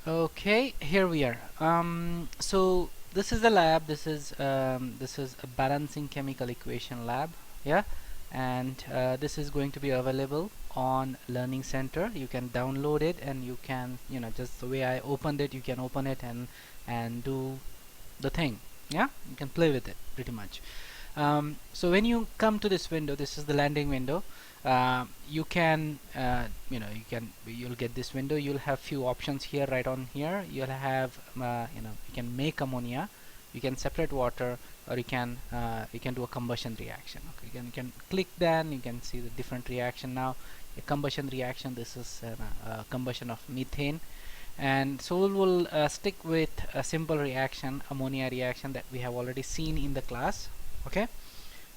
Okay, here we are. So this is the lab. This is a balancing chemical equation lab. Yeah, and this is going to be available on Learning Center. You can download it, and you can, just the way I opened it, you can open it and do the thing. Yeah, you can play with it pretty much. So when you come to this window, this is the landing window. You can you'll get this window. You'll have few options here. Right on here you'll have you can make ammonia, you can separate water, or you can do a combustion reaction. Okay, you can click that, and you can see the different reaction. Now a combustion reaction, this is a combustion of methane, and so we'll stick with a simple reaction, ammonia reaction, that we have already seen in the class. Okay,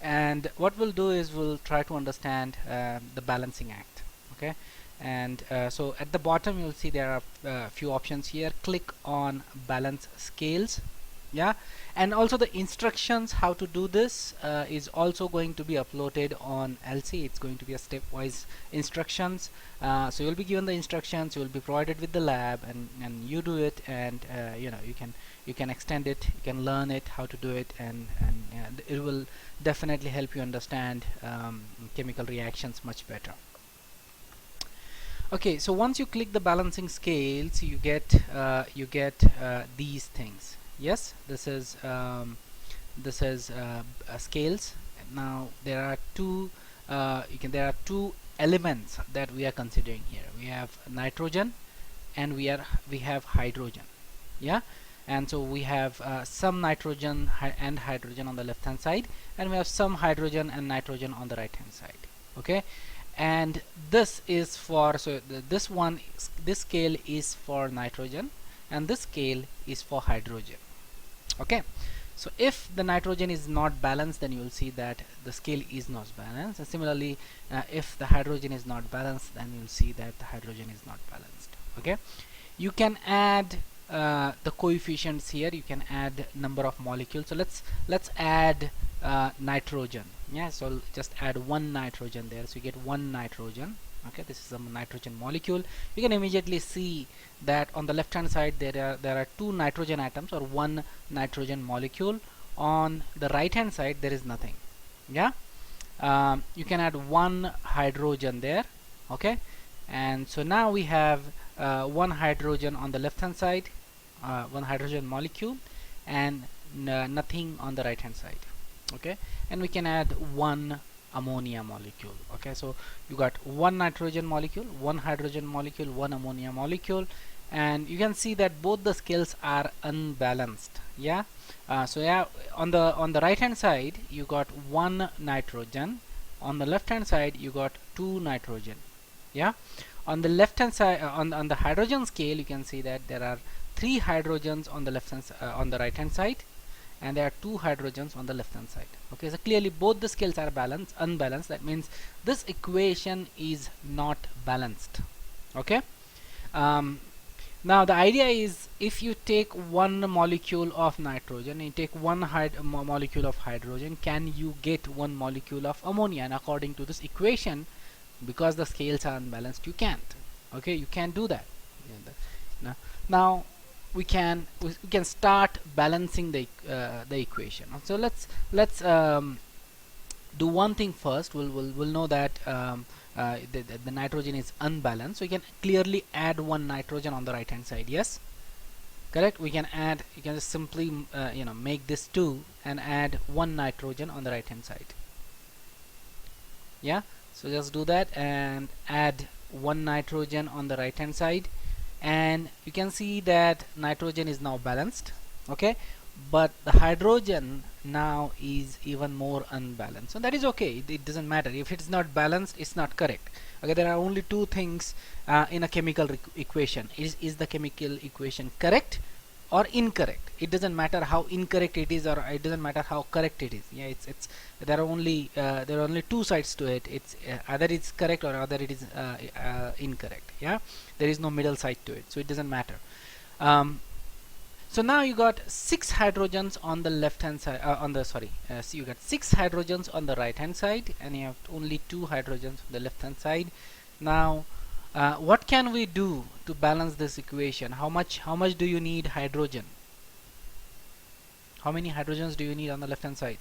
and what we'll do is we'll try to understand the balancing act. Okay, and so at the bottom you'll see there are a few options here. Click on balance scales. Yeah, and also the instructions how to do this is also going to be uploaded on LC. It's going to be a stepwise instructions. So you'll be given the instructions, you will be provided with the lab, and you do it, and you can extend it, you can learn it how to do it, and it will definitely help you understand chemical reactions much better. Okay, so once you click the balancing scales, you get these things. Yes, this is scales. Now there are two elements that we are considering here. We have nitrogen, and we have hydrogen. Yeah, and so we have some nitrogen and hydrogen on the left hand side, and we have some hydrogen and nitrogen on the right hand side. Okay, and this is for, so this scale is for nitrogen, and this scale is for hydrogen. Okay, so if the nitrogen is not balanced, then you will see that the scale is not balanced, and similarly if the hydrogen is not balanced, then you will see that the hydrogen is not balanced. Okay, you can add the coefficients here. You can add number of molecules. So let's add nitrogen. Yeah, so just add one nitrogen there, so you get one nitrogen. Okay, this is a nitrogen molecule. You can immediately see that on the left hand side there are two nitrogen atoms, or one nitrogen molecule. On the right hand side there is nothing. Yeah, you can add one hydrogen there. Okay, and so now we have one hydrogen on the left hand side, one hydrogen molecule, and nothing on the right hand side. Okay, and we can add one ammonia molecule. Okay, so you got one nitrogen molecule, one hydrogen molecule, one ammonia molecule, and you can see that both the scales are unbalanced. Yeah, so yeah, on the right hand side you got one nitrogen, on the left hand side you got two nitrogen. Yeah, on the left hand side, on the hydrogen scale, you can see that there are three hydrogens on the left hand on the right hand side, and there are two hydrogens on the left hand side. Okay, so clearly both the scales are unbalanced. That means this equation is not balanced. Okay, now the idea is, if you take one molecule of nitrogen and you take one molecule of hydrogen, can you get one molecule of ammonia? And according to this equation, because the scales are unbalanced, you can't. Okay, you can't do that. Now we can start balancing the equation. So let's do one thing first. We'll know that the nitrogen is unbalanced, so you can clearly add one nitrogen on the right hand side. Yes, correct. We can add, you can just simply make this 2 and add one nitrogen on the right hand side. Yeah, so just do that and add one nitrogen on the right hand side, and you can see that nitrogen is now balanced. Okay, but the hydrogen now is even more unbalanced. So that is okay, it doesn't matter. If it's not balanced, it's not correct. Okay, there are only two things in a chemical equation. Is the chemical equation correct or incorrect? It doesn't matter how incorrect it is, or it doesn't matter how correct it is. Yeah, it's there are only two sides to it. It's either it's correct or either it is incorrect. Yeah, there is no middle side to it, so it doesn't matter. So now you got 6 hydrogens on the left hand side, so you got 6 hydrogens on the right hand side, and you have only 2 hydrogens on the left hand side. Now What can we do to balance this equation? How much do you need hydrogen? How many hydrogens do you need on the left hand side?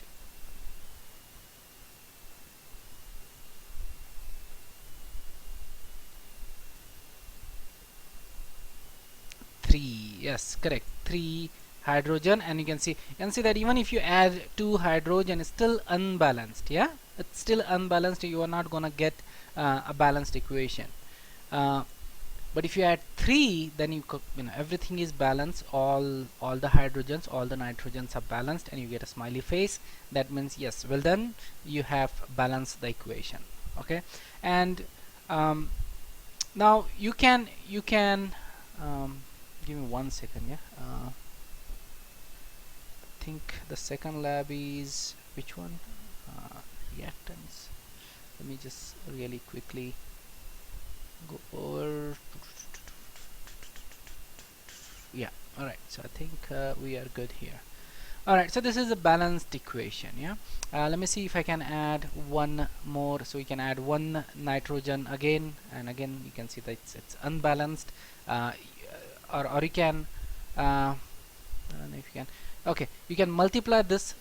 3. Yes, correct. 3 hydrogen, and you can see that even if you add 2 hydrogen, it's still unbalanced. Yeah, it's still unbalanced. You are not gonna get a balanced equation. Uh, but if you add 3, then you know everything is balanced. All the hydrogens, all the nitrogens are balanced, and you get a smiley face. That means yes, well done, you have balanced the equation. Okay, and now you can give me 1 second. Yeah, I think the second lab is which one? Reactants. Let me just really quickly go over. Yeah, alright, so I think we are good here. Alright, so this is a balanced equation. Yeah, let me see if I can add one more. So we can add one nitrogen again, and again you can see that it's unbalanced. Or you can I don't know if you can. Okay, you can multiply this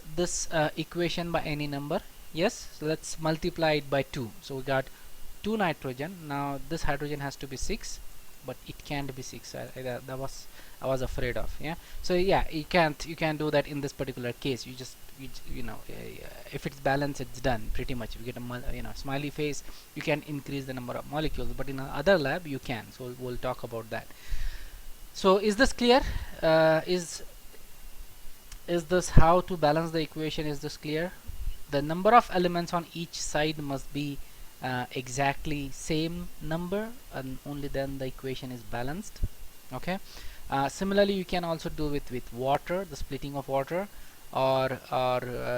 equation by any number. Yes, so let's multiply it by 2. So we got 2 nitrogen. Now this hydrogen has to be 6, but it can't be 6. I was afraid of. Yeah, so yeah, you can't do that in this particular case. You know, if it's balanced, it's done pretty much. If you get a smiley face, you can increase the number of molecules, but in another lab you can. So we'll talk about that. So is this clear? Is this how to balance the equation? Is this clear? The number of elements on each side must be exactly same number, and only then the equation is balanced. Okay. Similarly, you can also do it with water, the splitting of water, or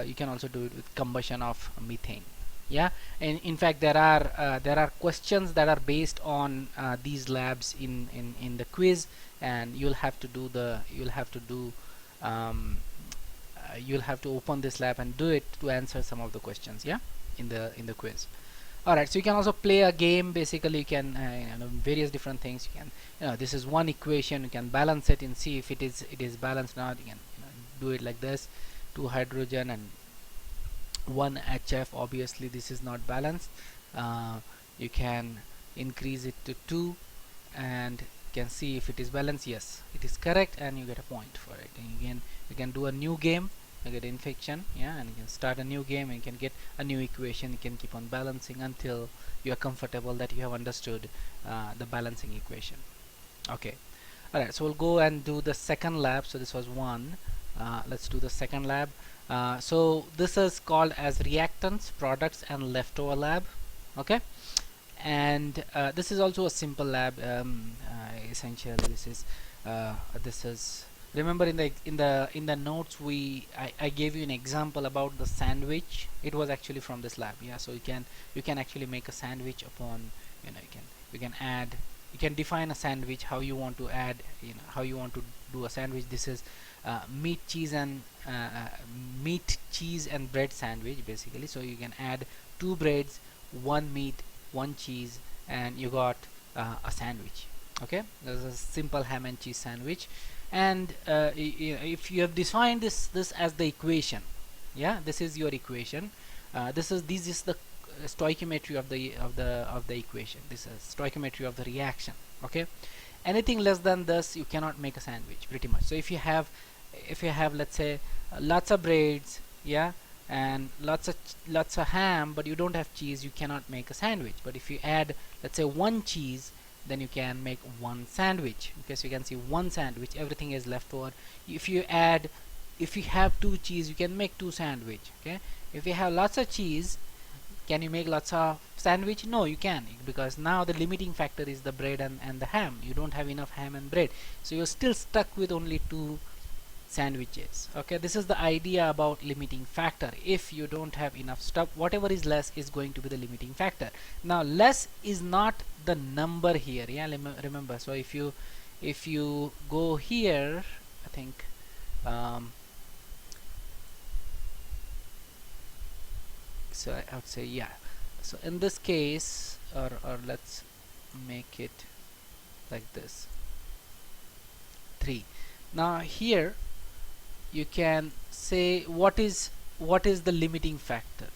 you can also do it with combustion of methane. Yeah, and in fact there are questions that are based on these labs in the quiz, and you'll have to open this lab and do it to answer some of the questions. Yeah, in the quiz. Alright, so you can also play a game. Basically you can various different things. You can this is one equation, you can balance it and see if it is balanced or not. You can do it like this: 2 hydrogen and 1 HF. Obviously this is not balanced. You can increase it to 2 and you can see if it is balanced. Yes, it is correct, and you get a point for it. And you can do a new game. You get infection. Yeah, and you can start a new game and you can get a new equation. You can keep on balancing until you are comfortable that you have understood the balancing equation. Okay, alright, so we'll go and do the second lab. So this was one. Let's do the second lab. So this is called as reactants, products and leftover lab. Okay, and this is also a simple lab. Essentially this is remember in the notes I gave you an example about the sandwich. It was actually from this lab. Yeah, so you can actually make a sandwich upon, you can define a sandwich, how you want to add, how you want to do a sandwich. This is meat, cheese and bread sandwich basically. So you can add 2 breads, 1 meat, 1 cheese, and you got a sandwich. Okay, this is a simple ham and cheese sandwich. And if you have defined this as the equation, yeah, this is your equation. This is the stoichiometry of the equation. This is stoichiometry of the reaction. Okay, anything less than this you cannot make a sandwich pretty much. So if you have let's say lots of breads, yeah, and lots of ham, but you don't have cheese, you cannot make a sandwich. But if you add let's say 1 cheese, then you can make 1 sandwich. Okay, so you can see 1 sandwich, everything is left over. If you have 2 cheese, you can make 2 sandwich. Okay, if you have lots of cheese, can you make lots of sandwich? No, you can, because now the limiting factor is the bread and the ham. You don't have enough ham and bread, so you're still stuck with only 2 sandwiches. Okay, this is the idea about limiting factor. If you don't have enough stuff, whatever is less is going to be the limiting factor. Now less is not the number here. Yeah, remember. So if you go here, I think so I would say, yeah, so in this case, or let's make it like this, 3. Now here you can say what is the limiting factor.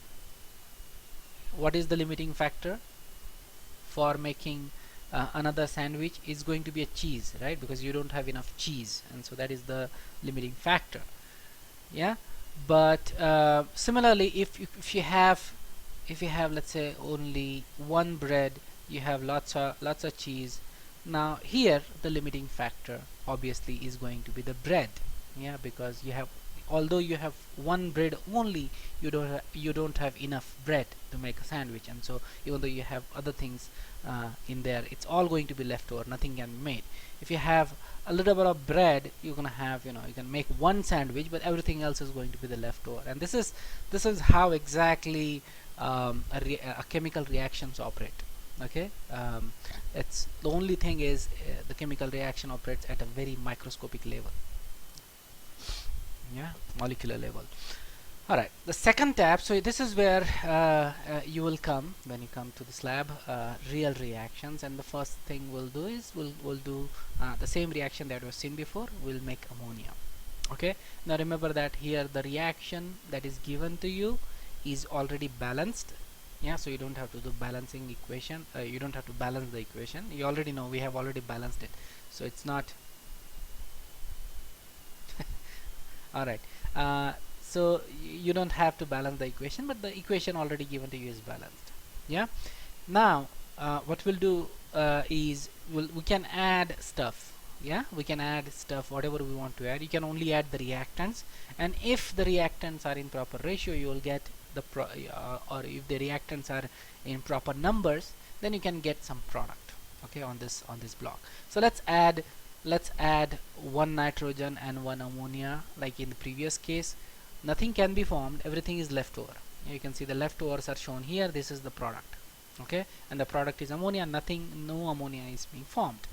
What is the limiting factor for making another sandwich? Is going to be a cheese, right? Because you don't have enough cheese, and so that is the limiting factor. Yeah, but similarly, if you have let's say only one bread, you have lots of cheese. Now here the limiting factor obviously is going to be the bread. Yeah, because you have, although you have one bread only, you don't have enough bread to make a sandwich, and so even though you have other things in there, it's all going to be left over, nothing can be made. If you have a little bit of bread, you're gonna have, you can make one sandwich, but everything else is going to be the leftover. And this is how exactly a chemical reactions operate. Okay, it's the only thing is the chemical reaction operates at a very microscopic level. Yeah, molecular level. Alright, the second tab, so this is where you will come when you come to this lab, real reactions, and the first thing we'll do is we'll do the same reaction that we've seen before. We'll make ammonia. Okay, now remember that here the reaction that is given to you is already balanced. Yeah, so you don't have to do balancing equation, you don't have to balance the equation, you already know we have already balanced it, so it's not alright. So you don't have to balance the equation, but the equation already given to you is balanced. Yeah, now what we'll do is we can add stuff. Yeah, we can add stuff, whatever we want to add. You can only add the reactants, and if the reactants are in proper ratio, you will get the or if the reactants are in proper numbers, then you can get some product. Okay, on this block. So let's add one nitrogen and one ammonia. Like in the previous case, nothing can be formed, everything is left over. You can see the leftovers are shown here. This is the product. Okay, and the product is ammonia. No ammonia is being formed.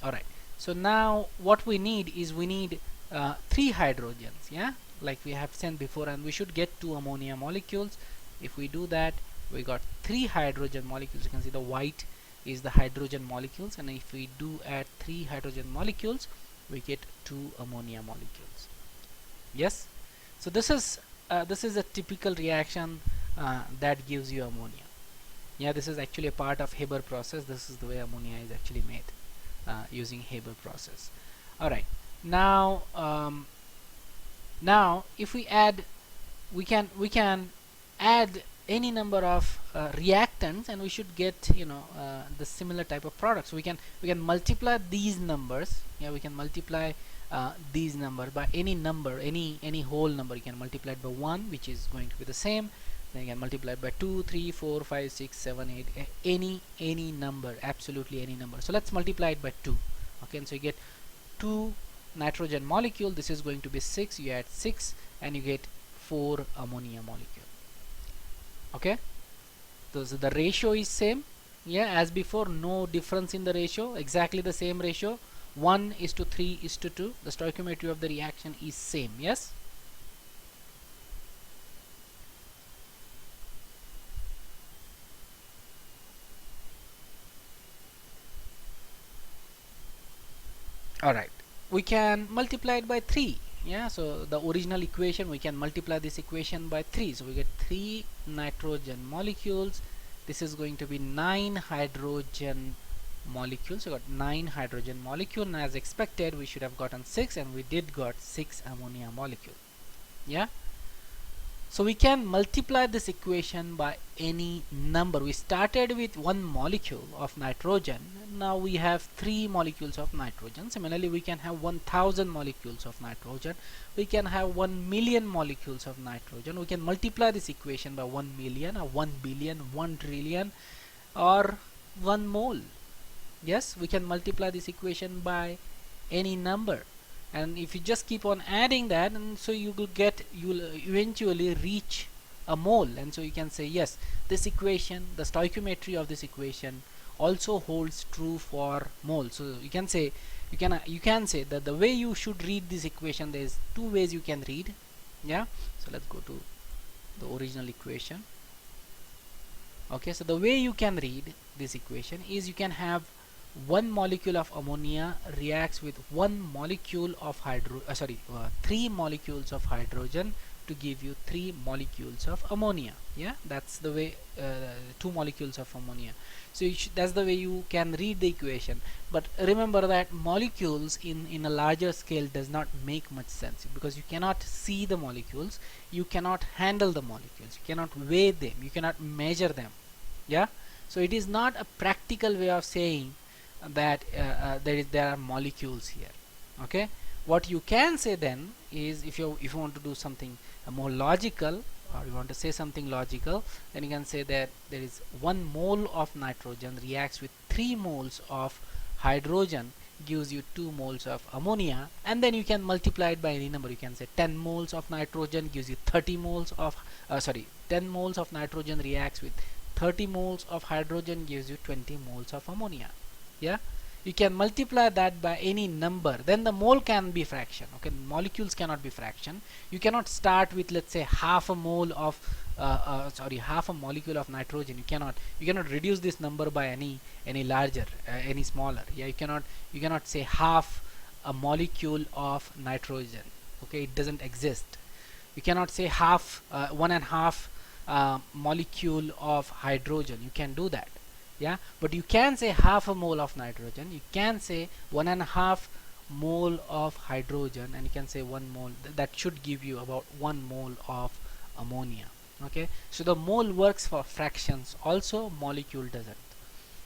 Alright, so now what we need is 3 hydrogens. Yeah, like we have seen before, and we should get 2 ammonia molecules. If we do that, we got 3 hydrogen molecules. You can see the white is the hydrogen molecules, and if we do add 3 hydrogen molecules, we get 2 ammonia molecules. Yes, so this is a typical reaction that gives you ammonia. Yeah, this is actually a part of Haber process. This is the way ammonia is actually made using Haber process. Alright, now now if we add, we can add any number of reactants, and we should get the similar type of products. We can multiply these numbers. Yeah, we can multiply these numbers by any number, any whole number. You can multiply it by 1, which is going to be the same. Then you can multiply it by 2, 3, 4, 5, 6, 7, 8, any number, absolutely any number. So let's multiply it by 2. Okay, and so you get 2 nitrogen molecule. This is going to be 6. You add 6 and you get 4 ammonia molecule. Okay, so the ratio is same. Yeah, as before, no difference in the ratio, exactly the same ratio, 1:3:2. The stoichiometry of the reaction is same. Yes, alright, we can multiply it by 3. Yeah, so the original equation, we can multiply this equation by 3, so we get 3 nitrogen molecules. This is going to be 9 hydrogen molecules. So we got 9 hydrogen molecule, and as expected we should have gotten 6, and we did got 6 ammonia molecule. Yeah, so we can multiply this equation by any number. We started with 1 molecule of nitrogen, now we have 3 molecules of nitrogen. Similarly, we can have 1000 molecules of nitrogen, we can have 1,000,000 molecules of nitrogen. We can multiply this equation by 1,000,000 or 1,000,000,000, 1,000,000,000,000 or 1 mole. Yes, we can multiply this equation by any number, and if you just keep on adding that, and so you will eventually reach a mole. And so you can say, yes, this equation, the stoichiometry of this equation also holds true for mole. So you can say that the way you should read this equation, there is 2 ways you can read. Yeah, so let's go to the original equation. Okay, so the way you can read this equation is you can have one molecule of ammonia reacts with one molecule of three molecules of hydrogen to give you three molecules of ammonia. Yeah, that's the way, two molecules of ammonia. So that's the way you can read the equation. But remember that molecules in a larger scale does not make much sense, because you cannot see the molecules, you cannot handle the molecules, you cannot weigh them, you cannot measure them. Yeah, so it is not a practical way of saying that there are molecules here. Okay, what you can say then is, if you want to do something more logical, or you want to say something logical, then you can say that there is 1 mole of nitrogen reacts with 3 moles of hydrogen, gives you 2 moles of ammonia, and then you can multiply it by any number. You can say 10 moles of nitrogen gives you 30 moles of 10 moles of nitrogen reacts with 30 moles of hydrogen gives you 20 moles of ammonia. Yeah, you can multiply that by any number, then the mole can be fraction. Okay, molecules cannot be fraction. You cannot start with, let's say, half a mole of half a molecule of nitrogen. You cannot reduce this number by any larger, any smaller. Yeah, you cannot say half a molecule of nitrogen. Okay, it doesn't exist. You cannot say half, one and half molecule of hydrogen. You can do that. Yeah, but you can say half a mole of nitrogen, you can say 1.5 mole of hydrogen, and you can say 1 mole. That should give you about 1 mole of ammonia. Okay, so the mole works for fractions also, molecule doesn't.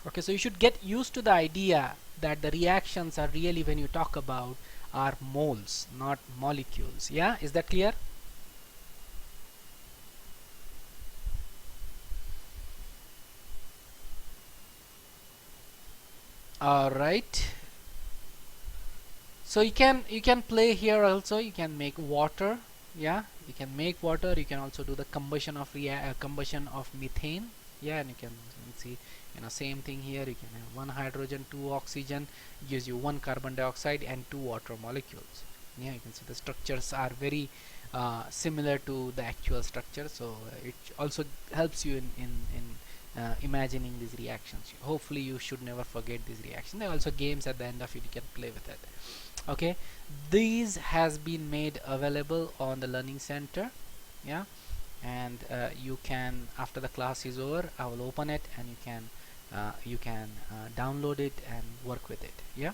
Okay, so you should get used to the idea that the reactions are really, when you talk about, are moles, not molecules. Yeah, is that clear? All right, so you can play here also. You can make water. Yeah, you can make water. You can also do the combustion of methane. Yeah, and you can see, same thing here. You can have 1 hydrogen, 2 oxygen, gives you 1 carbon dioxide and 2 water molecules. Yeah, you can see the structures are very similar to the actual structure, so it also helps you in imagining these reactions. Hopefully you should never forget these reactions. There are also games at the end of it, you can play with it. Okay, these has been made available on the learning center. Yeah, and you can, after the class is over, I will open it, and you can download it and work with it. Yeah.